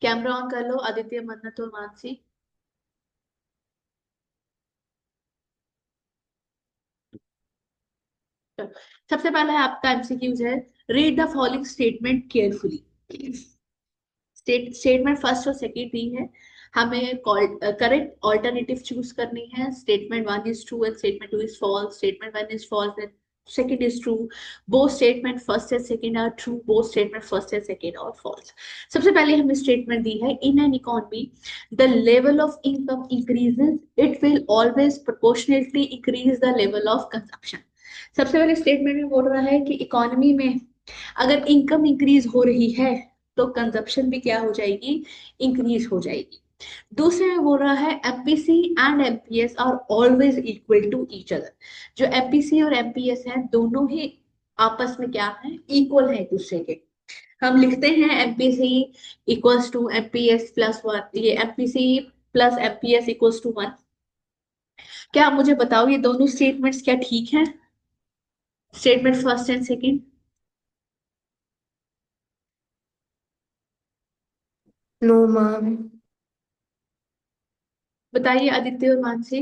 Camera on कर लो आदित्य, मन्नत और मानसी। चलो, सबसे पहला है आपका एमसीक्यूज है। Read the following statement carefully. Statement first और सेकंड दी है। हमें करेक्ट ऑल्टरनेटिव चूज करनी है। Statement one is true and statement two is false. Statement one is false and second is true. Both statement first and second are true, both statement first and second are false. सबसे पहले हमें statement दी है, in an economy the level of income increases, it will always proportionately increase the level of consumption. सबसे पहले statement में बोल रहा है कि इकोनॉमी में अगर इनकम इंक्रीज हो रही है तो कंजप्शन भी क्या हो जाएगी, इंक्रीज हो जाएगी। दूसरे में बोल रहा है MPC and MPS are always equal to each other. जो एमपीसी और एमपीएस है दोनों ही आपस में क्या है, इक्वल है एक दूसरे के। हम लिखते हैं MPC equals to MPS plus one, ये MPC plus MPS equals to one. क्या आप मुझे बताओ ये दोनों स्टेटमेंट्स क्या ठीक है? Statement first and second. No ma'am. बताइए आदित्य और मानसी।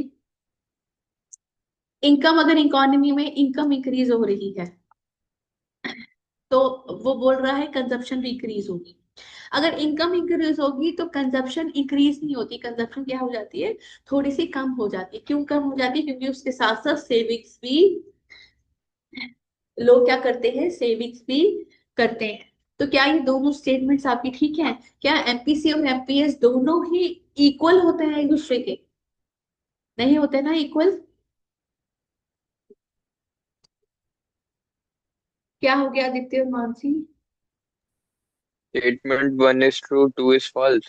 इनकम, अगर इकोनॉमी में इनकम इंक्रीज हो रही है तो वो बोल रहा है कंजप्शन भी इंक्रीज होगी। अगर इनकम इंक्रीज होगी तो कंजप्शन इंक्रीज नहीं होती, कंजप्शन क्या हो जाती है, थोड़ी सी कम हो जाती है। क्यों कम हो जाती है? क्योंकि उसके साथ साथ सेविंग्स भी, लोग क्या करते हैं, सेविंग्स भी करते हैं। तो क्या ये दोनों स्टेटमेंट्स आपकी ठीक है? क्या एमपीसी और एमपीएस दोनों ही इक्वल होते हैं एक दूसरे के? नहीं होते ना इक्वल। क्या हो गया आदित्य और Mansi? Statement one is true, two is false.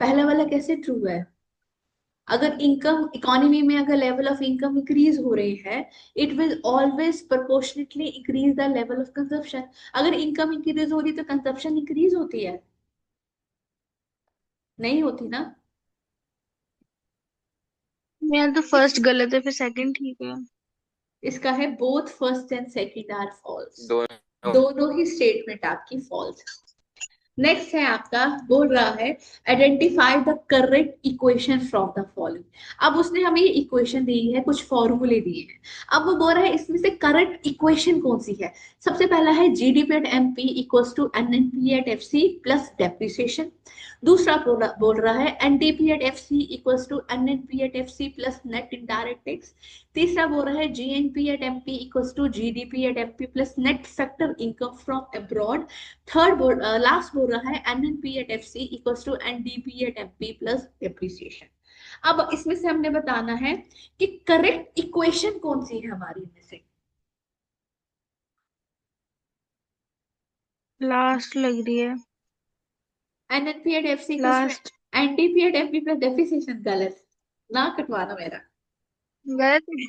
पहला वाला कैसे ट्रू है? अगर इनकम इकोनॉमी में अगर लेवल ऑफ इनकम इंक्रीज हो रही है, it will always proportionately increase the level of consumption. अगर इनकम इंक्रीज हो रही है तो कंजप्शन इंक्रीज होती है? नहीं होती ना। यार तो फर्स्ट गलत है फिर सेकंड ठीक है। इसका है both first and second are false. दोनों। दोनों ही स्टेटमेंट आपकी फॉल्स। नेक्स्ट है आपका, बोल रहा है identify the correct equation from the following. अब उसने हमें ये इक्वेशन दी है, कुछ फॉर्मूले दिए हैं। अब वो बोल रहा है इसमें से करेक्ट इक्वेशन कौन सी है। सबसे पहला है GDP at MP equals to NNP at FC plus depreciation. दूसरा बोल रहा है NDP at FC equals to NNP at FC plus net indirect tax. तीसरा बोल रहा है GNP at MP equals to GDP at MP plus net factor income from abroad. Third बोल, last बोल रहा है NNP at FC equals to NDP at MP plus depreciation. अब इसमें से हमने बताना है कि करेक्ट इक्वेशन कौन सी है हमारी इनमें से। लास्ट लग रही है। NNP at FC equals to last. NDP at MP plus depreciation. गलत, ना कटवाना मेरा। गलत है।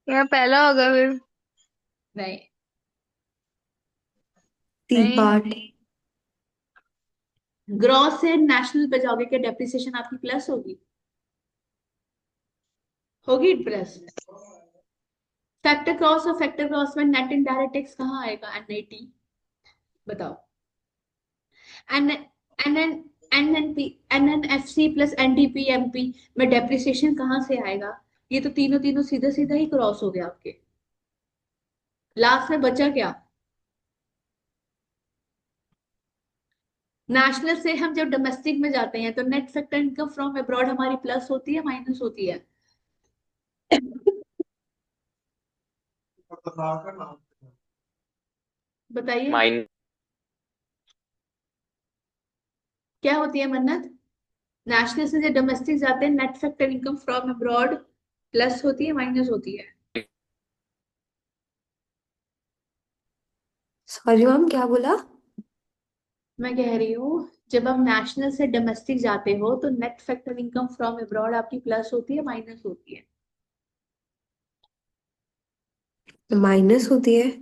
यहाँ पहला होगा फिर। नहीं। सी नहीं। पार्ट। ग्रॉस से नेशनल पे जाओगे क्या डेप्रिसिएशन आपकी प्लस होगी? होगी प्लस। फैक्टर क्रॉस और फैक्टर क्रॉस में नेट इनडायरेक्ट टैक्स कहाँ आएगा, एनआईटी? बताओ। N N N NNP NNFC plus NDPMP में डेप्रिसिएशन कहाँ से आएगा? ये तो तीनों तीनों सीधा सीधा ही क्रॉस हो गया आपके। लास्ट में बचा क्या? नेशनल से हम जब डोमेस्टिक में जाते हैं तो net factor income from abroad हमारी प्लस होती है माइनस होती है? बताइए। माइन क्या होती है मन्नत? नेशनल से जब डोमेस्टिक जाते हैं net factor income from abroad plus होती है माइनस होती है? सॉरी मैम, क्या बोला? मैं कह रही हूँ जब हम नेशनल से डोमेस्टिक जाते हो तो net factor income from abroad आपकी प्लस होती है माइनस होती है? माइनस होती है।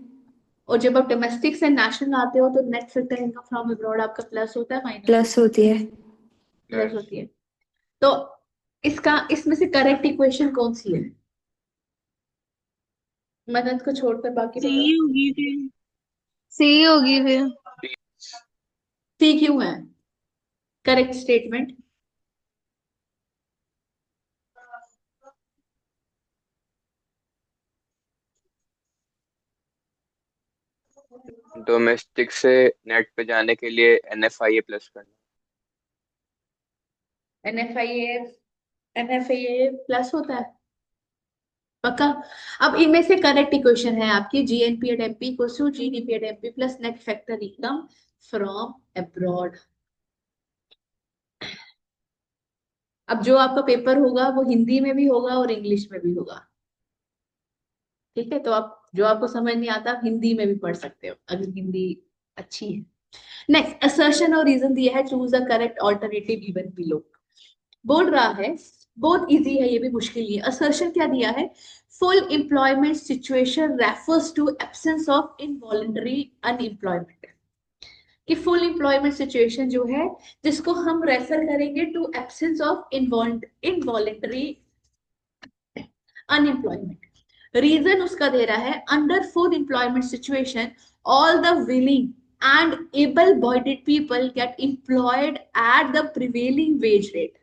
और जब आप डोमेस्टिक से नेशनल आते हो तो net factor income from abroad आपका प्लस होता है माइनस प्लस होता है? होती है। Plus plus. होती है। तो इसका इसमें से करेक्ट इक्वेशन कौन सी है? मदद को छोड़कर बाकी सी बताओ। होगी फिर। सी होगी फिर। सी क्यों है करेक्ट स्टेटमेंट? डोमेस्टिक से नेट पे जाने के लिए NFIA प्लस करना। NFIA, NFIA प्लस होता है पक्का? अब इनमें से करेक्ट इक्वेशन है आपकी GNP at MP equals to GDP at MP plus net factor income from abroad. अब जो आपका पेपर होगा वो हिंदी में भी होगा और इंग्लिश में भी होगा, ठीक है? तो आप जो आपको समझ नहीं आता आप हिंदी में भी पढ़ सकते हो अगर हिंदी अच्छी है। नेक्स्ट असर्शन और रीजन दिया है, choose the correct alternative given below. बोल रहा है, बहुत इजी है, ये भी मुश्किल नहीं है। असर्शन क्या दिया है? Full employment situation refers to absence of involuntary unemployment. कि फुल एम्प्लॉयमेंट सिचुएशन जो है जिसको हम रेफर करेंगे to absence of involuntary unemployment. Reason उसका दे रहा है under full employment situation all the willing and able bodied people get employed at the prevailing wage rate.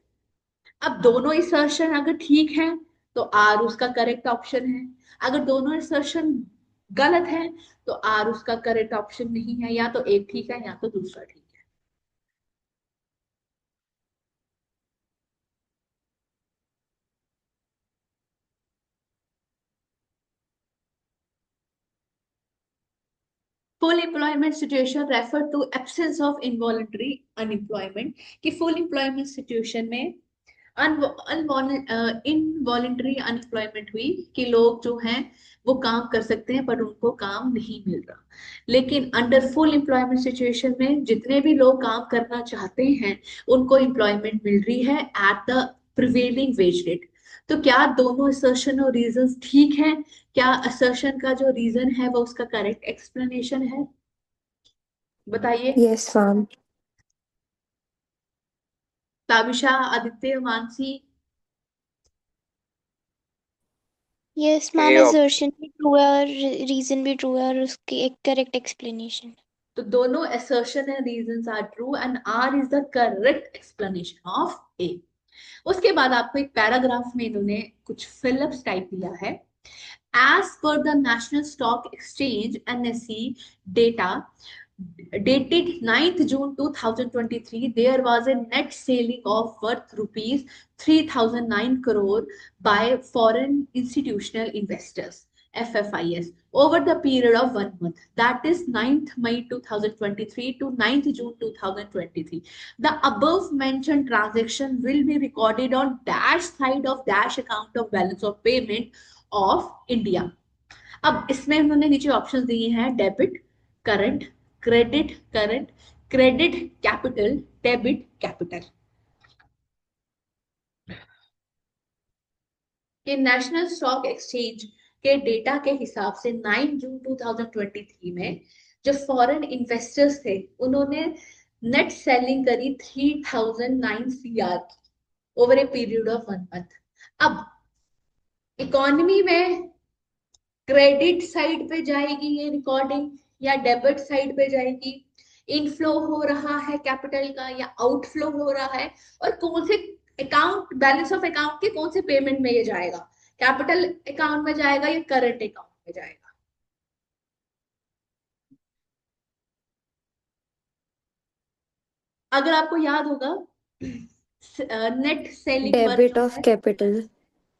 अब दोनों असर्शन अगर ठीक है तो आर उसका करेक्ट ऑप्शन है, अगर दोनों असर्शन गलत है तो आर उसका करेक्ट ऑप्शन नहीं है, या तो एक ठीक है या तो दूसरा ठीक है। Full employment situation refer to absence of involuntary unemployment. कि फुल एम्प्लॉयमेंट सिचुएशन में इनवॉलेंट्री अनएम्प्लॉयमेंट हुई कि लोग जो हैं वो काम कर सकते हैं पर उनको काम नहीं मिल रहा। लेकिन अंडर फुल एम्प्लॉयमेंट सिचुएशन में जितने भी लोग काम करना चाहते हैं उनको एम्प्लॉयमेंट मिल रही है eight the prevailing wage rate. तो क्या दोनों असर्शन और रीजंस ठीक है? क्या असर्शन का जो रीजन है वो उसका करेक्ट एक्सप्लेनेशन है? बताइए। Yes ma'am. Tabisha, Aditya, Mansi. Yes A ma'am, option. Assertion भी ट्रू है और रीजन भी ट्रू है और उसकी एक करेक्ट एक्सप्लेनेशन। तो दोनों assertion and reasons are true and R is the correct explanation of A। उसके बाद आपको एक पैराग्राफ में इन्होंने कुछ फिलअप्स टाइप दिया है। As per the National Stock Exchange NSE data dated 9th June 2023, there was a net selling of worth rupees 3009 crore by foreign institutional investors FFIs over the period of 1 month, that is 9th May 2023 to 9th June 2023. The above mentioned transaction will be recorded on dash side of dash account of balance of payment of India. अब इसमें उन्होंने नीचे options दिए हैं debit current, credit current, credit capital, debit capital. कि national stock exchange के data के हिसाब से 9 जून 2023 में जो फॉरेन इन्वेस्टर्स थे उन्होंने नेट सेलिंग करी 3009 CR over a period of 1 month. अब इकोनॉमी में क्रेडिट साइड पे जाएगी ये रिकॉर्डिंग या डेबिट साइड पे जाएगी? इनफ्लो हो रहा है कैपिटल का या आउटफ्लो हो रहा है? और कौन से अकाउंट, बैलेंस ऑफ अकाउंट के कौन से पेमेंट में ये जाएगा? कैपिटल अकाउंट में जाएगा या करंट अकाउंट में जाएगा? अगर आपको याद होगा नेट सेलिंग वर्थ डेबिट जो ऑफ है, कैपिटल।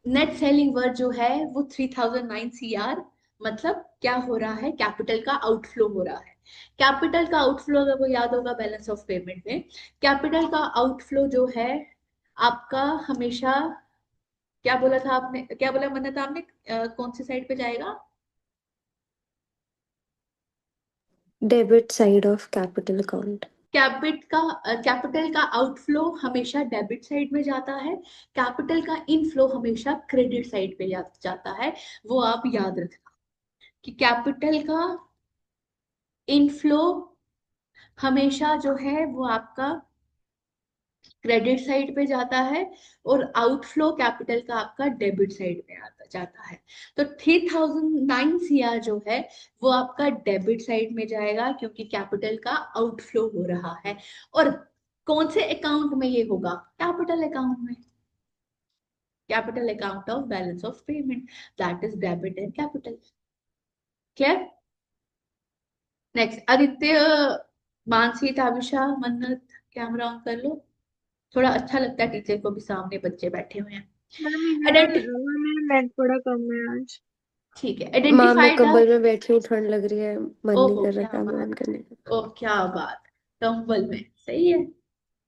नेट सेलिंग वर्थ जो है वो 3009 CR, मतलब क्या हो रहा है? कैपिटल का आउटफ्लो हो रहा है। कैपिटल का आउटफ्लो अगर वो याद होगा बैलेंस ऑफ पेमेंट में, कैपिटल का आउटफ्लो जो है आपका हमेशा, क्या बोला था आपने, क्या बोला मन्नत आपने, कौन सी साइड पे जाएगा? Debit side of capital account. Capital का आउटफ्लो हमेशा डेबिट साइड में जाता है, कैपिटल का इनफ्लो हमेशा क्रेडिट साइड पे जाता है। वो आप याद रखना कि कैपिटल का इनफ्लो हमेशा जो है वो आपका क्रेडिट साइड पे जाता है, और आउटफ्लो कैपिटल का आपका डेबिट साइड में आता जाता है। तो 3009 सीआर जो है वो आपका डेबिट साइड में जाएगा, क्योंकि कैपिटल का आउटफ्लो हो रहा है। और कौन से अकाउंट में ये होगा? कैपिटल अकाउंट में, capital account of balance of payment, that is debit and capital. Clear? Next, Aditya, Mansi, Tabisha, Mannat, camera on कर लो। थोड़ा अच्छा लगता है टीचर को भी सामने बच्चे बैठे हुए हैं। मैम इधर आइडेंटि मेरा नेट थोड़ा कम है आज। ठीक है, माँ मैं आइडेंटिफाई द, कंबल में बैठी हूँ, ठंड लग रही है, मन नहीं ओहो कर रहा क्या कैमरा बात, ऑन करने का। ओ क्या बात, कंबल में सही है,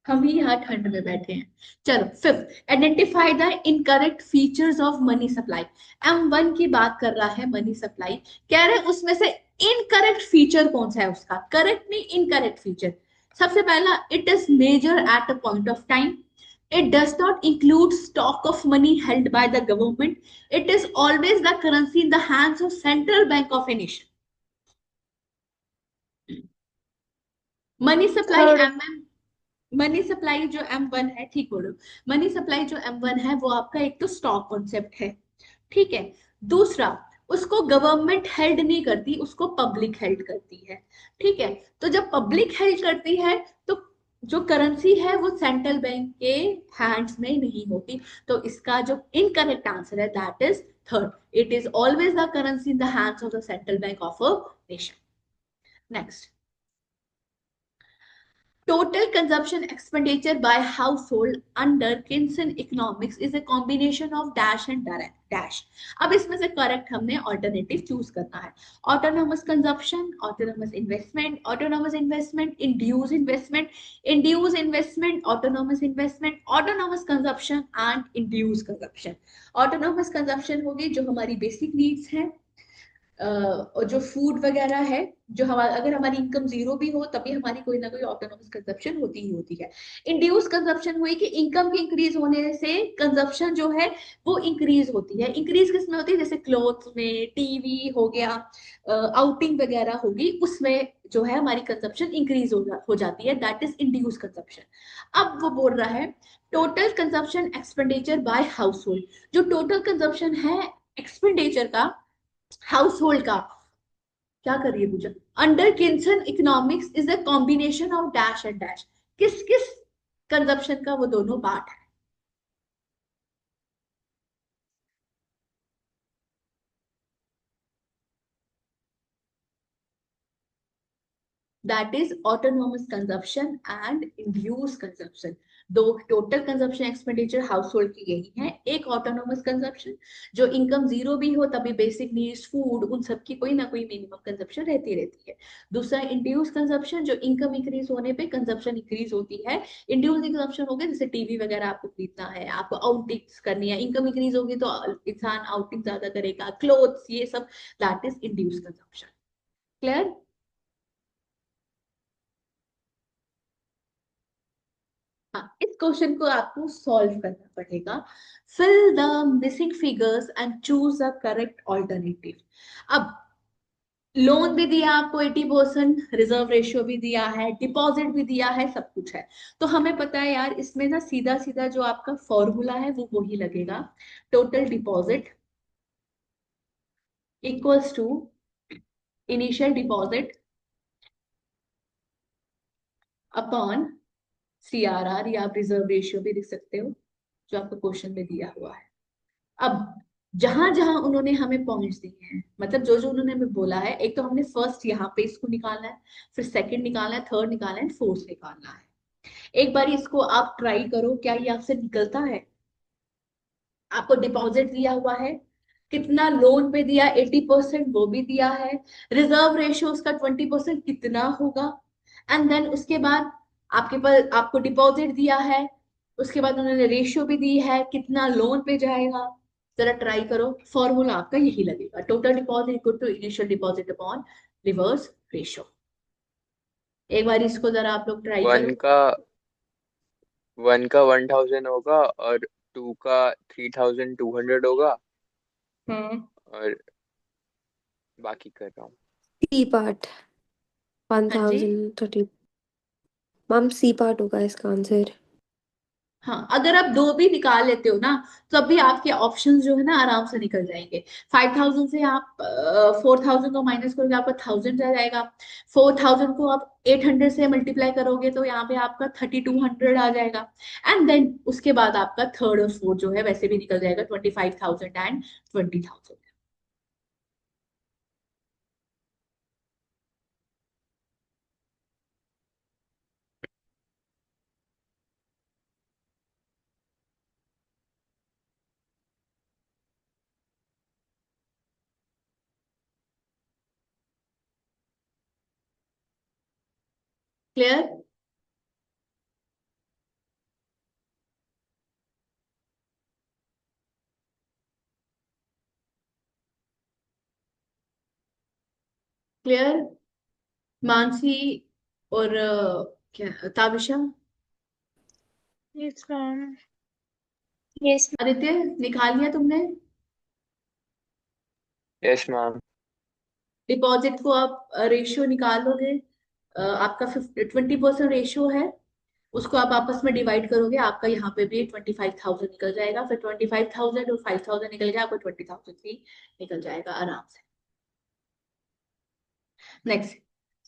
हम ही यहाँ ठंड में बैठे हैं। चलो, fifth, identify the incorrect features of money supply. M1 की बात कर रहा है मनी सप्लाई, कह रहे हैं उसमें से इनकरेक्ट फीचर कौन सा है उसका, करेक्ट नहीं इनकरेक्ट फीचर। सबसे पहला, it is measure at a point of time, it does not include stock of money held by the government, it is always the currency in the hands of central bank of a nation। Money supply third. Money supply जो M1 है, ठीक बोलो, money supply जो M1 है वो आपका एक तो स्टॉक कॉन्सेप्ट है, ठीक है। दूसरा, उसको गवर्नमेंट हेल्ड नहीं करती, उसको पब्लिक हेल्ड करती है, ठीक है। तो जब पब्लिक हेल्ड करती है तो जो करेंसी है वो सेंट्रल बैंक के हैंड्स में नहीं होती। तो इसका जो इनकरेक्ट आंसर है that is third, it is always the currency in the hands of the central bank of a nation. Next, total consumption expenditure by household under Keynesian economics is a combination of dash and dash। अब इसमें से correct हमने alternative choose करना है। Autonomous consumption, autonomous investment, autonomous investment, induce investment, induce investment, autonomous investment, autonomous consumption and induced consumption. Autonomous consumption होगी जो हमारी basic needs हैं, और जो फूड वगैरह है, जो हमारा अगर हमारी इनकम जीरो भी हो तभी हमारी कोई ना कोई ऑटोनोमस कंजप्शन होती ही होती है। इंड्यूस कंजप्शन हुई कि इनकम के इंक्रीज होने से कंजप्शन जो है वो इंक्रीज होती है। इंक्रीज किसमें होती है? जैसे क्लोथ्स में, टीवी हो गया, आउटिंग वगैरह होगी, उसमें जो है हमारी कंजप्शन इंक्रीज हो जाती है, दैट इज इंड्यूस कंजप्शन। अब वो बोल रहा है total consumption expenditure by household, जो टोटल कंजप्शन है एक्सपेंडिचर का हाउस होल्ड का, क्या कर रही है Pooja, under Keynesian economics is a combination of dash and dash, किस किस कंजप्शन का वो दोनों पार्ट है? That is autonomous consumption and induced consumption. दो total consumption expenditure household की यही है, एक ऑटोनोमस कंजप्शन जो इनकम जीरो भी हो तभी बेसिक नीड्स, फूड, उन सब की कोई ना कोई मिनिमम कंजप्शन रहती रहती है। दूसरा इंड्यूस कंजप्शन, जो इनकम इंक्रीज होने पे कंजप्शन इंक्रीज होती है। इंड्यूस कंजप्शन हो गया जैसे टीवी वगैरह आपको खरीदना है, आपको आउटिंग्स करनी है, इनकम इंक्रीज होगी तो इंसान आउटिंग ज्यादा करेगा, क्लोथ्स, ये सब, that is induce consumption. Clear? हाँ, इस क्वेश्चन को आपको सॉल्व करना पड़ेगा। Fill the missing figures and choose the correct alternative. अब लोन भी दिया आपको 80%, रिजर्व रेशियो भी दिया है, डिपॉजिट भी दिया है, सब कुछ है। तो हमें पता है यार, इसमें ना सीधा सीधा जो आपका फॉर्मूला है वो वही लगेगा, total deposit equals to initial deposit upon CRR, या आप रिजर्व रेशियो भी लिख सकते हो जो आपको क्वेश्चन में दिया हुआ है। अब जहां जहां उन्होंने हमें पॉइंट्स दिए हैं, मतलब जो जो उन्होंने हमें बोला है, एक तो हमने फर्स्ट यहाँ पे इसको निकालना है, फिर सेकंड निकालना है, थर्ड निकालना है, फोर्थ निकालना है। एक बार इसको आप ट्राई करो, क्या ये आपसे निकलता है? आपको डिपॉजिट दिया हुआ है, कितना लोन पे दिया, 80% वो भी दिया है, रिजर्व रेशियो उसका 20% कितना होगा, एंड देन उसके बाद आपके पास आपको डिपॉजिट दिया है, उसके बाद उन्होंने रेशियो भी दी है कितना लोन पे जाएगा। जरा ट्राई करो, फॉर्मूला आपका यही लगेगा, total deposit equal to initial deposit upon reverse ratio. एक बार इसको जरा आप लोग ट्राई वन करो। का 1,000 होगा, और 2 का 3,200 होगा, हम्म। और बाकी कर रहा हूँ। सी पार्ट हाँ जी, 1030। मैम सी पार्ट होगा इसका आंसर। हाँ, अगर आप दो भी निकाल लेते हो ना, तो अभी आपके ऑप्शंस जो है ना आराम से निकल जाएंगे। 5,000 से आप 4,000 को माइनस करोगे, आपका 1,000 रह जाएगा। 4,000 को आप 800 से मल्टीप्लाई करोगे तो यहाँ पे आपका 3,200 आ जाएगा। एंड देन उसके बाद आपका थर्ड और फोर्थ जो है वैसे भी निकल जाएगा, 25,000 एंड 20,000। क्लियर? क्लियर? मानसी और क्या ताबिशा? Yes, ma'am. Yes. आदित्य, निकाल लिया तुमने? Yes ma'am. डिपॉजिट को आप रेशियो निकाल लोगे, आपका 20% रेशियो है, उसको आप आपस में डिवाइड करोगे, आपका यहाँ पे भी 25,000 निकल जाएगा। फिर 25,000 और 5,000 निकल गया, आपको 20,000 भी निकल जाएगा आराम से। Next,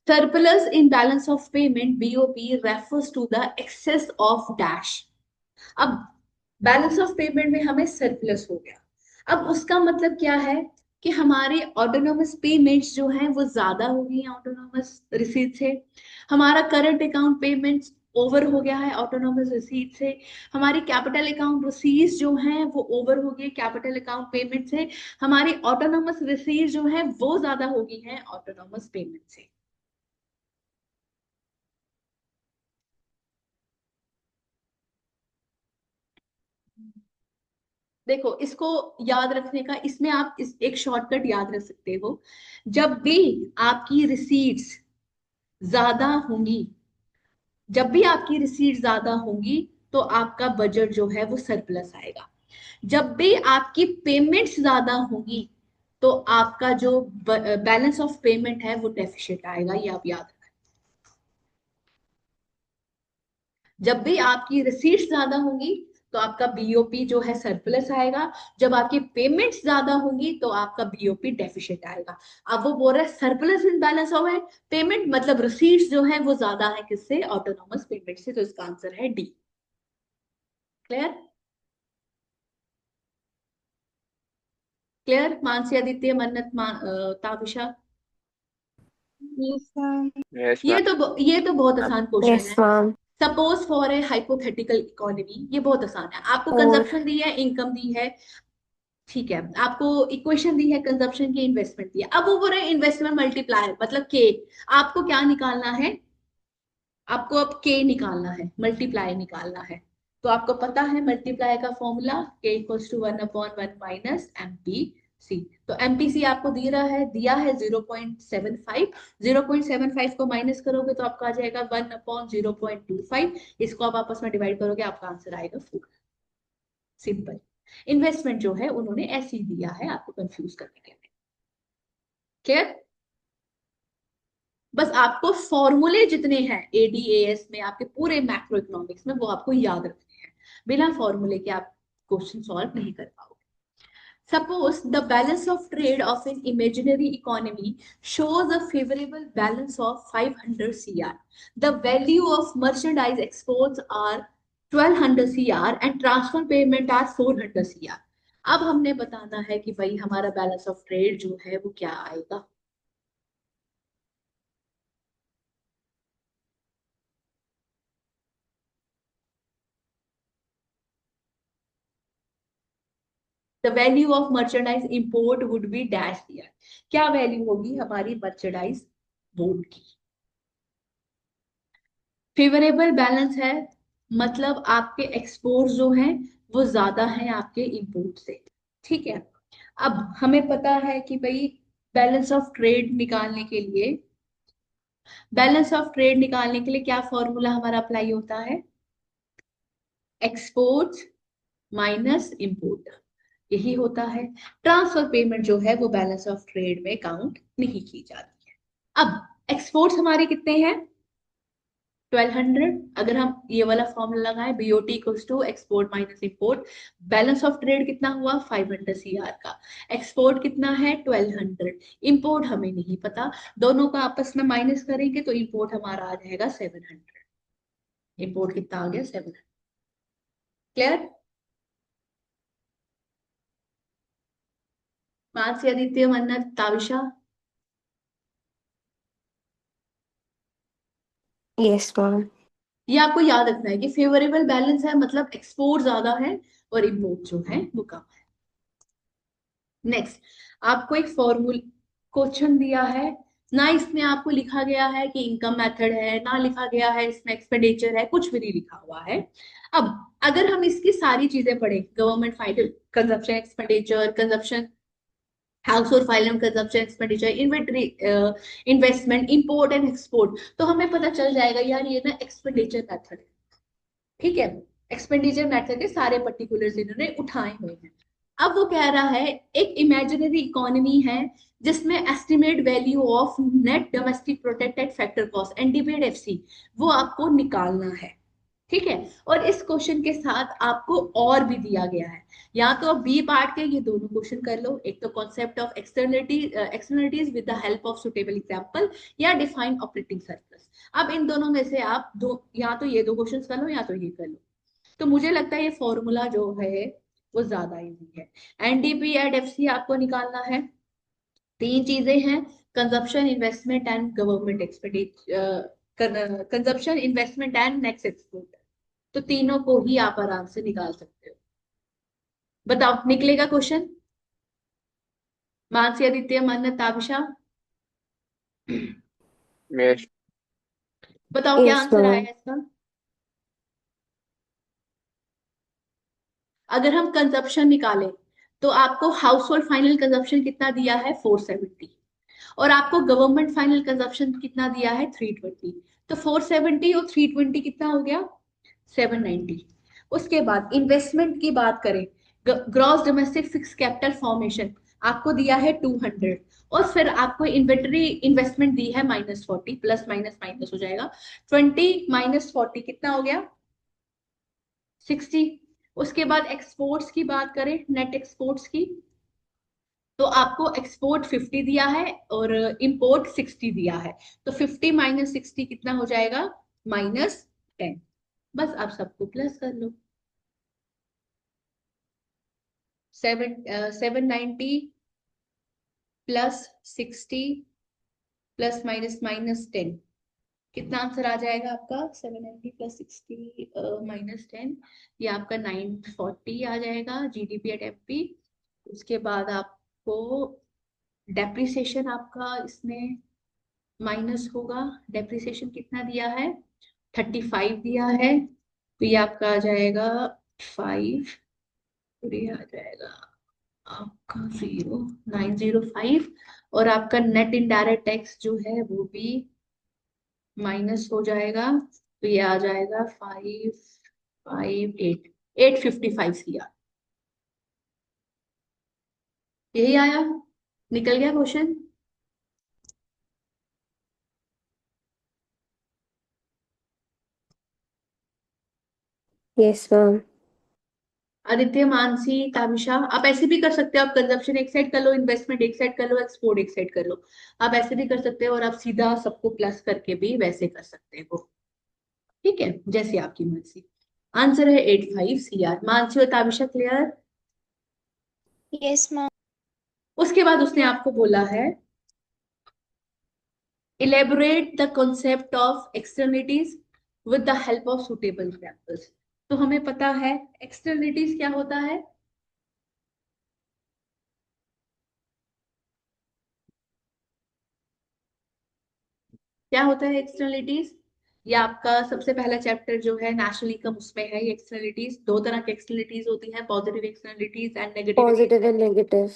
surplus in balance of payment BOP refers to the excess of dash। अब बैलेंस ऑफ पेमेंट में हमें सरप्लस हो गया, अब उसका मतलब क्या है कि हमारे ऑटोनोमस पेमेंट्स जो हैं वो ज्यादा हो गई हैं ऑटोनोमस रिसीट से। हमारा करंट अकाउंट पेमेंट्स ओवर हो गया है ऑटोनोमस रिसीट से। हमारी कैपिटल अकाउंट रिसीट्स जो हैं वो ओवर हो गई कैपिटल अकाउंट पेमेंट से। हमारी ऑटोनोमस रिसीट जो है वो ज्यादा हो गई हैं ऑटोनोमस पेमेंट से। देखो, इसको याद रखने का, इसमें आप एक शॉर्टकट याद रख सकते हो। जब भी आपकी रिसीट्स ज्यादा होंगी, जब भी आपकी रिसीट्स ज्यादा होंगी तो आपका बजट जो है वो सरप्लस आएगा। जब भी आपकी पेमेंट्स ज्यादा होंगी तो आपका जो बैलेंस ऑफ पेमेंट है वो डेफिशिएट आएगा, ये आप याद रखें। जब भी आपकी रिसीट्स ज्यादा होंगी तो आपका बीओपी जो है सरप्लस आएगा। जब आपकी पेमेंट्स ज्यादा होंगी तो आपका बीओपी डेफिशिएट आएगा। अब वो बोल रहा है सरप्लस इन बैलेंस ऑफ है पेमेंट, मतलब रिसीट्स जो है वो ज्यादा है किससे? ऑटोनोमस पेमेंट से। तो इसका आंसर है D. Clear? Clear? Mansi, Aditya, मन्नत, ताबिशा? Yes, ma'am. यस ये तो बहुत आसान क्वेश्चन यस है। Ma'am. Suppose for a hypothetical economy, ये बहुत आसान है। आपको और कंजप्शन दी है, इनकम दी है, ठीक है, आपको इक्वेशन दी है कंजप्शन की, इन्वेस्टमेंट दी है। अब वो बोल रहे इन्वेस्टमेंट मल्टीप्लायर मतलब के। आपको क्या निकालना है? आपको अब के निकालना है, मल्टीप्लाई निकालना है। तो आपको पता है मल्टीप्लाई का फॉर्मूला के इक्वल्स टू 1/1 माइनस एमपीसी। तो एमपीसी आपको दिया है 0.75। 0.75 को माइनस करोगे तो आपका आ जाएगा 1/0.25। इसको आप आपस में डिवाइड करोगे, आपका आंसर आएगा 4। सिंपल। इन्वेस्टमेंट जो है उन्होंने ऐसे ही दिया है आपको कंफ्यूज करने के लिए। क्लियर? बस आपको फॉर्मूले जितने हैं एडीएएस में, आपके पूरे मैक्रो इकोनॉमिक्स में, वो आपको याद रखने हैं। बिना फॉर्मूले के आप क्वेश्चन सॉल्व नहीं कर पाओगे। Suppose the balance of trade of an imaginary economy shows a favorable balance of 500 CR. The value of merchandise exports are 1200 CR and transfer payment are 400 CR. अब हमने बताना है कि भाई हमारा बैलेंस ऑफ ट्रेड जो है वो क्या आएगा। The value of merchandise import would be dash दिया। क्या वैल्यू होगी हमारी मर्चेंडाइज बोर्ड की? फेवरेबल बैलेंस है मतलब आपके एक्सपोर्ट जो हैं वो ज्यादा हैं आपके इंपोर्ट से। ठीक है, अब हमें पता है कि भाई बैलेंस ऑफ ट्रेड निकालने के लिए, बैलेंस ऑफ ट्रेड निकालने के लिए क्या फॉर्मूला हमारा अप्लाई होता है? एक्सपोर्ट माइनस इंपोर्ट, यही होता है। ट्रांसफर पेमेंट जो है वो बैलेंस ऑफ ट्रेड में काउंट नहीं की जाती है। अब एक्सपोर्ट्स हमारे कितने हैं? 1200। अगर हम ये वाला फॉर्मूला लगाएं, BOT equals to export minus import, balance of trade कितना हुआ 500 CR का, एक्सपोर्ट कितना है 1200, इंपोर्ट हमें नहीं पता, दोनों का आपस में माइनस करेंगे तो इंपोर्ट हमारा आ जाएगा 700। इंपोर्ट कितना आ गया 700। क्लियर? मानसी, आदित्य, मन्नत, ताविशा। Yes ma'am. ये आपको याद रखना है कि फेवरेबल बैलेंस है मतलब एक्सपोर्ट ज्यादा है और इंपोर्ट जो है वो कम है। नेक्स्ट, आपको एक फॉर्मूल क्वेश्चन दिया है, ना इसमें आपको लिखा गया है कि इनकम मेथड है, ना लिखा गया है इसमें एक्सपेंडिचर है, कुछ भी नहीं लिखा हुआ है। अब अगर हम इसकी सारी चीजें पढ़ें, government final consumption expenditure, consumption house hold final consumption expenditure, inventory, investment, import and export, तो हमें पता चल जाएगा यार ये ना एक्सपेंडिचर मेथड है। ठीक है, एक्सपेंडिचर मेथड के सारे पर्टिकुलर्स इन्होंने उठाए हुए हैं। अब वो कह रहा है एक इमेजिनरी इकोनॉमी है जिसमें estimate value of net domestic product at factor cost, NDP-FC, वो आपको निकालना है। ठीक है, और इस क्वेश्चन के साथ आपको और भी दिया गया है, या तो आप बी पार्ट के ये दोनों क्वेश्चन कर लो, एक तो concept of externalities with the help of suitable example, या डिफाइन ऑपरेटिंग सरप्लस। अब इन दोनों में से आप दो, या तो ये दो क्वेश्चन कर लो या तो ये कर लो। तो मुझे लगता है ये फॉर्मूला जो है वो ज्यादा इजी है। NDP-FC आपको निकालना है, तीन चीजें हैं, consumption, investment and government expenditure, consumption, investment and next export, तो तीनों को ही आप आराम से निकाल सकते हो। बताओ निकलेगा क्वेश्चन? मानसी, आदित्य, मन्नत, ताबिशा, यस। बताओ क्या यस आंसर मैम। आएगा इसका? अगर हम कंजप्शन निकालें तो आपको हाउस होल्ड फाइनल कंजप्शन कितना दिया है 470, और आपको गवर्नमेंट फाइनल कंजप्शन कितना दिया है 320, तो 470 और 320 कितना हो गया 790। उसके बाद इन्वेस्टमेंट की बात करें, gross domestic fix capital formation आपको दिया है 200, और फिर आपको इन्वेंटरी इन्वेस्टमेंट दी है -40, प्लस माइनस माइनस हो जाएगा, 20 माइनस 40 कितना हो गया 60। उसके बाद एक्सपोर्ट्स की बात करें, नेट एक्सपोर्ट्स की, तो आपको एक्सपोर्ट 50 दिया है और इंपोर्ट 60 दिया है, तो 50 माइनस 60 कितना हो जाएगा -10। बस आप सबको प्लस कर लो, 790 प्लस 60 प्लस माइनस माइनस 10, कितना आंसर आ जाएगा आपका 790 प्लस 60 -10, ये आपका 940 आ जाएगा GDP@MP। उसके बाद आपको डेप्रिसिएशन आपका इसमें माइनस होगा, डेप्रिसिएशन कितना दिया है 35 दिया है, तो ये आपका आ जाएगा 5, और ये आ जाएगा आपका 0905, और आपका नेट इनडायरेक्ट टैक्स जो है वो भी माइनस हो जाएगा, तो ये आ जाएगा 558, 855 CR। यही आया, निकल गया question. Yes ma'am. Aditya, Mansi, Tabisha, आप ऐसे भी कर सकते हो, आप कंजप्शन एक साइड कर लो, इन्वेस्टमेंट एक साइड कर लो, एक्सपोर्ट एक साइड कर लो, आप ऐसे भी कर सकते हो, और आप सीधा सबको प्लस करके भी वैसे कर सकते हो। ठीक है, जैसे आपकी मर्जी। आंसर है 85 CR। मानसी और ताबिशा क्लियर? Yes, ma'am. उसके बाद उसने आपको बोला है elaborate the concept of externalities with the help of suitable examples. तो हमें पता है एक्सटर्नलिटीज क्या होता है, क्या होता है एक्सटर्नलिटीज? ये आपका सबसे पहला चैप्टर जो है नेशनल इनकम, उसमें है ये एक्सटर्नलिटीज। दो तरह की एक्सटर्नलिटीज होती हैं, positive externalities and negative, positive and negative.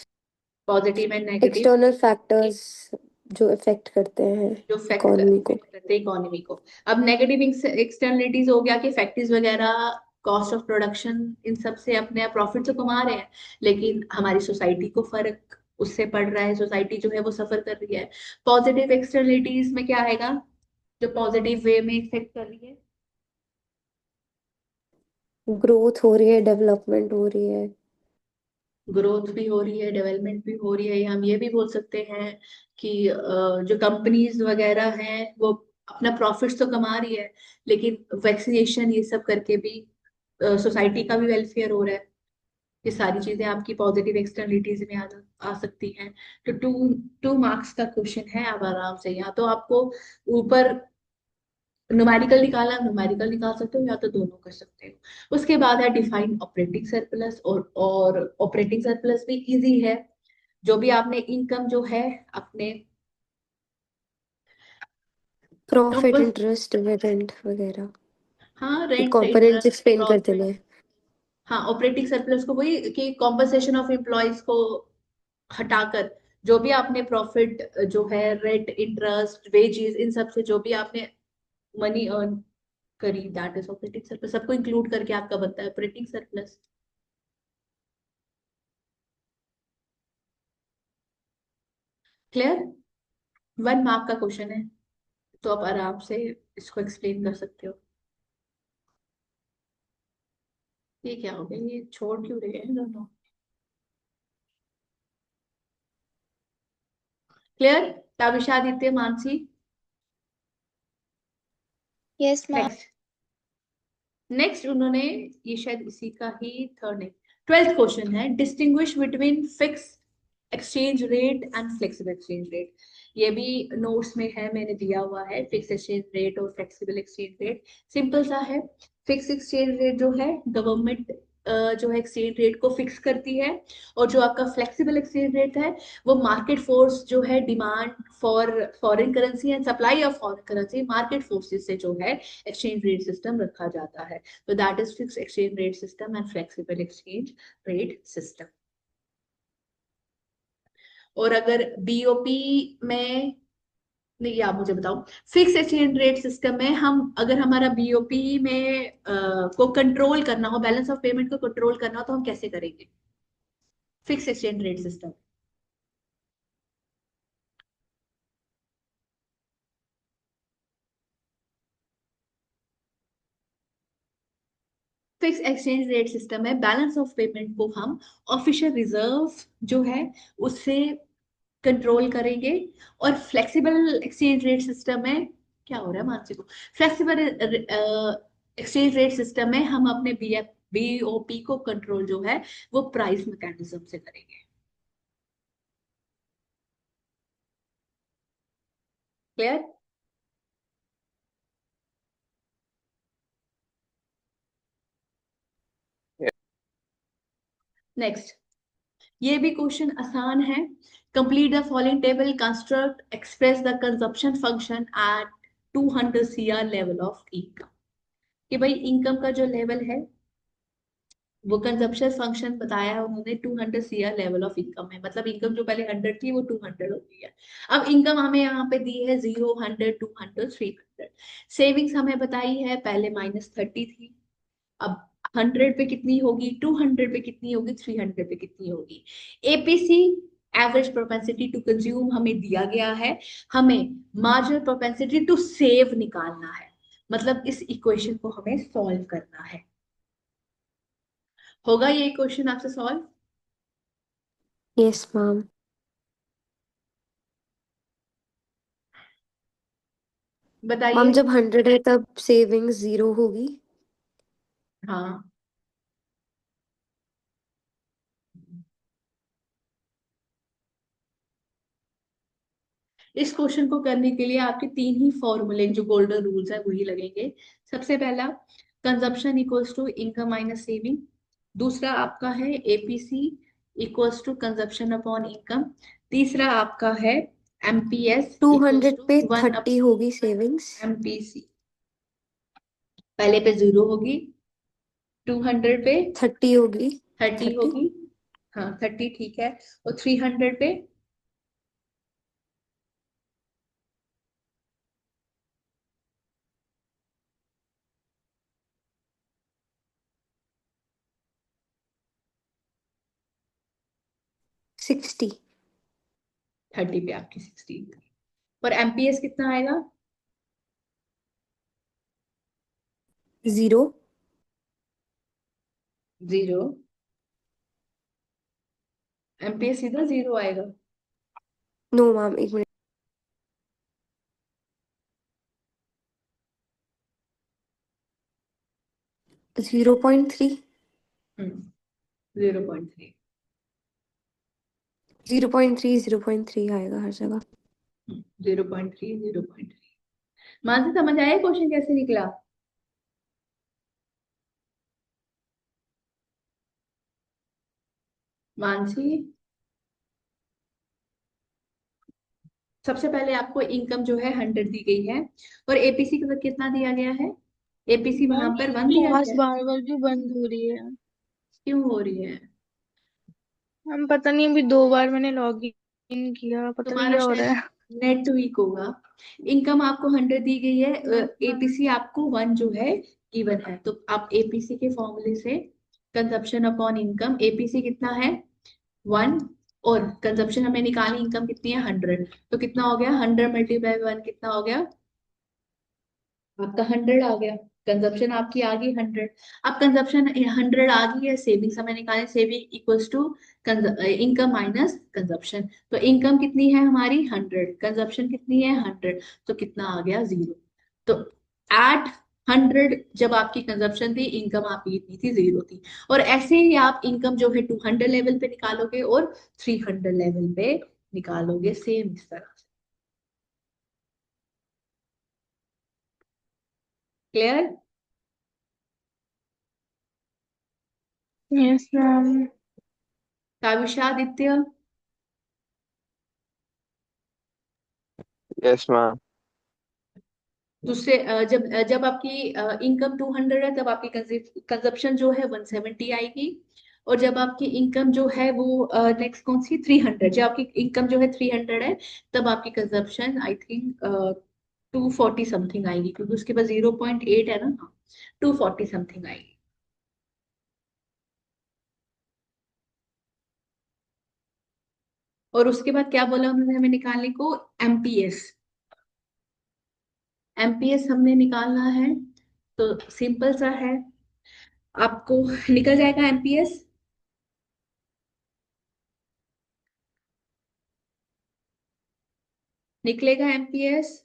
Positive and negative, external factors जो इफेक्ट करते हैं जो इकोनॉमी को। करते हैं इकोनॉमी को। अब नेगेटिव एक्सटर्नलिटीज हो गया कि फैक्टरीज वगैरह, कॉस्ट ऑफ प्रोडक्शन, इन सब से अपने प्रॉफिट तो कमा रहे हैं, लेकिन हमारी सोसाइटी को फर्क उससे पड़ रहा है, सोसाइटी जो है वो सफर कर रही है। पॉजिटिव एक्सटर्नलिटीज में क्या आएगा, जो पॉजिटिव वे में इफेक्ट कर रही है? ग्रोथ हो रही है, डेवलपमेंट हो रही है। ग्रोथ भी हो रही है, डेवलपमेंट भी हो रही है, या हम ये भी बोल सकते हैं कि जो कंपनीज वगैरह हैं वो अपना प्रॉफिट्स तो कमा रही है, लेकिन वैक्सीनेशन ये सब करके भी सोसाइटी का भी वेलफेयर हो रहा है। ये सारी चीजें आपकी पॉजिटिव एक्सटर्नलिटीज में आ सकती हैं। तो 2 मार्क्स का क्वेश्चन है, आप आराम से, या तो आपको ऊपर न्यूमेरिकल निकाला, न्यूमेरिकल निकाल सकते हो, या तो दोनों कर सकते हो। उसके बाद है डिफाइन ऑपरेटिंग सरप्लस, और ऑपरेटिंग सरप्लस भी इजी है। जो भी आपने इनकम जो है अपने प्रॉफिट, कंपस, इंटरेस्ट, डिविडेंड वगैरह हाँ, रेंट, कंपोनेंट्स इंटरेस्ट, एक्सप्लेन कर प्रॉफिट। देने हैं। हाँ, ऑपरेटिंग सरप्लस को वही कि कॉम्पनसेशन ऑफ एम्प्लॉयज को हटाकर जो भी आपने प्रॉफिट जो है, रेंट, इंटरेस्ट, वेजेस, इन सब से जो भी आपने मनी अर्न करी, दैट इज ऑपरेटिंग सरप्लस। सबको इंक्लूड करके आपका बनता है ऑपरेटिंग सरप्लस। क्लियर? 1 मार्क का क्वेश्चन है, तो आप आराम से इसको एक्सप्लेन कर सकते हो। ये क्या हो गया, ये छोड़ क्यों रहे हैं दोनों? Clear? Tabisha, Aditya, Mansi. Yes, ma'am. Next. Next उन्होंने, ये शायद इसी का ही थर्ड है, 12th क्वेश्चन है, distinguish between fix exchange rate and flexible exchange rate. ये भी नोट्स में है, मैंने दिया हुआ है, फिक्स एक्सचेंज रेट और फ्लेक्सिबल एक्सचेंज रेट। सिंपल सा है। फिक्स एक्सचेंज रेट जो है, गवर्नमेंट जो है एक्सचेंज रेट को फिक्स करती है, और जो आपका फ्लेक्सिबल एक्सचेंज रेट है वो मार्केट फोर्स जो है, demand for foreign currency and supply of foreign currency, market forces से जो है एक्सचेंज रेट सिस्टम रखा जाता है। तो that is fix exchange rate system and flexible exchange rate system. और अगर बीओपी में, नहीं, आप मुझे बताओ, फिक्स एक्सचेंज रेट सिस्टम में हम, अगर हमारा बीओपी में को कंट्रोल करना हो, बैलेंस ऑफ पेमेंट को कंट्रोल करना हो, तो हम कैसे करेंगे fix exchange rate system? Fix exchange rate system में बैलेंस ऑफ पेमेंट को हम ऑफिशियल रिजर्व जो है उससे कंट्रोल करेंगे। और फ्लेक्सिबल एक्सचेंज रेट सिस्टम में क्या हो रहा है मानसी को, फ्लेक्सिबल एक्सचेंज रेट सिस्टम में हम अपने बीओपी को कंट्रोल जो है वो प्राइस मैकेनिज्म से करेंगे। क्लियर? नेक्स्ट, ये भी क्वेश्चन आसान है। Complete the following table, construct express the consumption function at 200 CR level of income. कि भाई इनकम का जो लेवल है वो कंजप्शन फंक्शन बताया है उन्होंने 200 सीआर लेवल ऑफ इनकम है, मतलब इनकम जो पहले 100 थी वो 200 हो गई है। अब इनकम हमें यहाँ पे दी है 0, 100, 200, 300। सेविंग्स हमें बताई है पहले -30 थी, अब 100 पे कितनी होगी, 200 पे कितनी होगी, 300 पे कितनी होगी। APC, average propensity to consume, हमें दिया गया है। हमें मार्जिनल प्रोपेंसिटी टू सेव निकालना है, मतलब इस इक्वेशन को हमें सॉल्व करना है। होगा ये क्वेश्चन आपसे सॉल्व? Yes ma'am. मैम बताइए। जब 100 है तब सेविंग्स 0 होगी। हाँ, इस क्वेश्चन को करने के लिए आपके 3 ही फॉर्मूले जो गोल्डन रूल्स है वही लगेंगे। सबसे पहला, consumption equals to income minus saving. दूसरा आपका है APC equals to consumption upon income. तीसरा आपका है एमपीएस इक्वल्स 200 टू पे वन अप 30 होगी सेविंग्स। एमपीसी। पहले पे 0 होगी, 200 पे 30 होगी। 30 30। होगी, हाँ 30 ठीक है, और 300 पे 60। 30 पे आपकी 16। और एमपीएस कितना आएगा? जीरो। जीरो। एमपीएस सीधा जीरो आएगा। नो मैम, एक मिनट। 0.3। 0.3। 0.3 आएगा हर जगह। 0.3 0.3। मानसी समझ आया क्वेश्चन कैसे निकला? मानसी, सबसे पहले आपको इनकम जो है 100 दी गई है और एपीसी का कितना दिया गया है? एपीसी वहां मैम पर ये 1 दिया क्लास गया है। बार बार क्यों बंद हो रही है? क्यों हो रही है? हम पता नहीं, अभी 2 बार मैंने लॉग इन किया, पता नहीं तुम्हारा क्या हो शायद रहा है। नेट वीक होगा। इनकम आपको 100 दी गई है, एपीसी आपको 1 जो है गिवन है, तो आप एपीसी के फॉर्मूले से कंजप्शन अपॉन इनकम, एपीसी कितना है 1 और कंजप्शन हमें निकाली, इनकम कितनी है 100, तो कितना हो गया 100 मल्टीप्लाई 1 कितना हो गया? आपका 100 आ गया। कंजप्शन आपकी आ गई 100। अब कंजप्शन 100 आ गई है, सेविंग्स हमें निकालें, saving equals to income minus consumption, तो इनकम कितनी है हमारी 100, कंजप्शन कितनी है 100, तो कितना आ गया 0। तो एट 100 जब आपकी कंजप्शन थी, इनकम आपकी कितनी थी 0 थी। और ऐसे ही आप इनकम जो है 200 लेवल पे निकालोगे और 300 लेवल पे निकालोगे, सेम इस तरह से। क्लियर? Yes ma'am. काविशादित्य, यस मैम। दूसरे जब जब आपकी इनकम 200 है, तब आपकी कंजप्शन जो है 170 आएगी। और जब आपकी इनकम जो है वो नेक्स्ट कौन सी 300, जब आपकी इनकम जो है 300 है, तब आपकी कंजप्शन आई थिंक 240 समथिंग आएगी, क्योंकि उसके पास 0.8 है ना, 240 समथिंग आएगी। और उसके बाद क्या बोला उन्होंने हमें निकालने को? एमपीएस। एमपीएस हमने निकालना है, तो सिंपल सा है, आपको निकल जाएगा एमपीएस। निकलेगा MPS.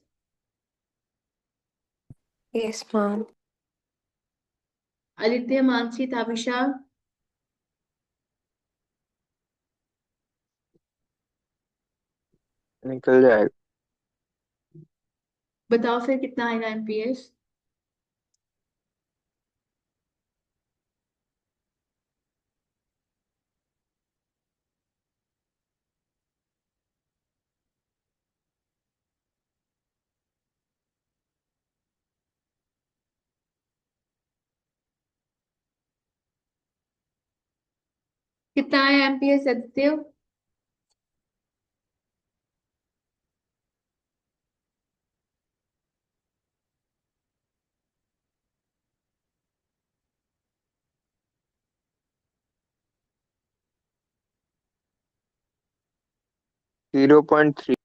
Yes ma'am. Aditya, Mansi, Tabisha, निकल जाएगा। बताओ फिर कितना आएगा एमपीएस? कितना आया MPS Aditya? Zero point three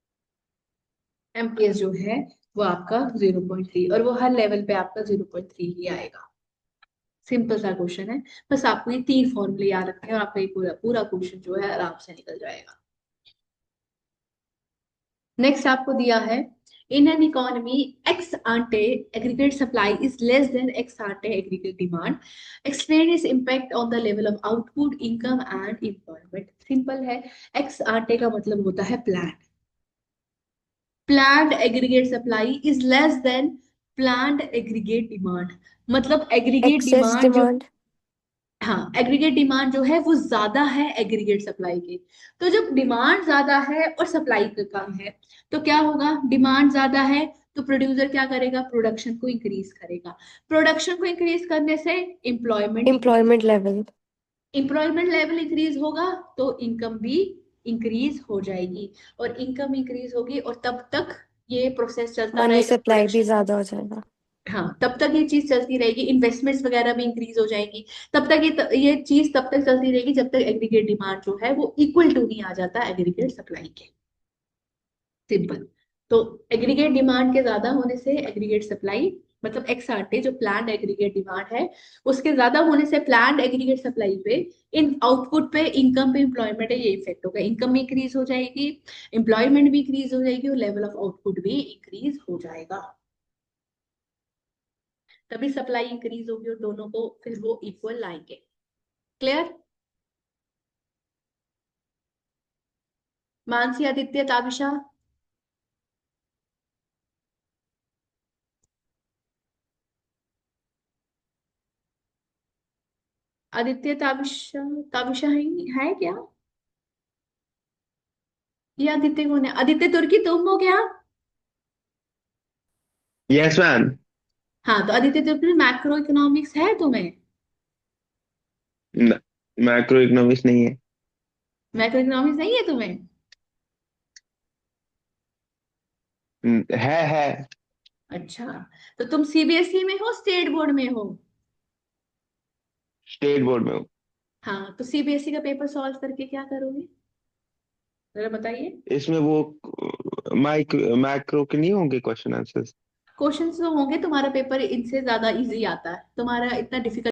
MPS जो है वो आपका 0.3, और वो हर लेवल पे आपका 0.3 ही आएगा। सिंपल सा क्वेश्चन है, बस आपको ये 3 फॉर्मूले याद रखने हैं और आपका ये पूरा पूरा क्वेश्चन जो है आराम से निकल जाएगा। नेक्स्ट आपको दिया है, in an economy ex ante aggregate supply is less than ex ante aggregate demand, explain is impact on the level of output income and employment. Simple है, एक्स आंटे का मतलब होता है plan, planned aggregate supply is less than planned aggregate demand, मतलब aggregate excess demand जो, demand. हाँ aggregate demand जो है वो ज्यादा है एग्रीगेट सप्लाई के। तो जब डिमांड ज्यादा है और सप्लाई कम है, तो क्या होगा? डिमांड ज्यादा है तो प्रोड्यूसर क्या करेगा? प्रोडक्शन को इंक्रीज करेगा। प्रोडक्शन को इंक्रीज करने से employment increase, employment level. Employment level increase होगा तो इनकम भी इंक्रीज हो जाएगी, और इनकम इंक्रीज होगी और तब तक ये प्रोसेस चलता मनी रहेगा, सप्लाई भी प्रोडक्शन। ज्यादा हो जाएगा। हाँ, तब तक ये चीज चलती रहेगी, इन्वेस्टमेंट्स वगैरह भी इंक्रीज हो जाएंगी। तब तक ये चीज तब तक चलती रहेगी जब तक एग्रीगेट डिमांड जो है वो इक्वल टू नहीं आ जाता एग्रीगेट सप्लाई के। सिंपल। तो एग्रीगेट डिमांड के ज्यादा होने से एग्रीगेट सप्लाई मतलब XRT जो प्लान्ड एग्रीगेट डिमांड है, उसके ज्यादा होने से प्लान्ड एग्रीगेट सप्लाई पे, इन आउटपुट पे, इनकम पे, एम्प्लॉयमेंट है, ये इफेक्ट होगा। इनकम भी इंक्रीज हो जाएगी, एम्प्लॉयमेंट भी इंक्रीज हो जाएगी और लेवल ऑफ आउटपुट भी इंक्रीज हो जाएगा। तभी सप्लाई इंक्रीज होगी और दोनों को फिर वो इक्वल लाएंगे। क्लियर? मानसी, आदित्य, ताबिशा? आदित्य, ताबिशा? ताबिशा है क्या? ये आदित्य कौन है? आदित्य तुर्की तुम हो क्या? Yes ma'am. हाँ, तो आदित्य तुर्की मैक्रो इकोनॉमिक्स है तुम्हें? मैक्रो इकोनॉमिक्स नहीं है। मैक्रो इकोनॉमिक्स नहीं है तुम्हें? है। अच्छा, तो तुम CBSE में हो, स्टेट बोर्ड में हो? स्टेट बोर्ड में हूँ। हाँ, तो CBSE का पेपर सॉल्व करके क्या करोगे, जरा बताइए। इसमें वो मैक्रो के नहीं होंगे क्वेश्चन आंसर्स? क्वेश्चंस तो होंगे, तुम्हारा पेपर इनसे ज्यादा इजी आता है, तुम्हारा इतना डिफिकल्ट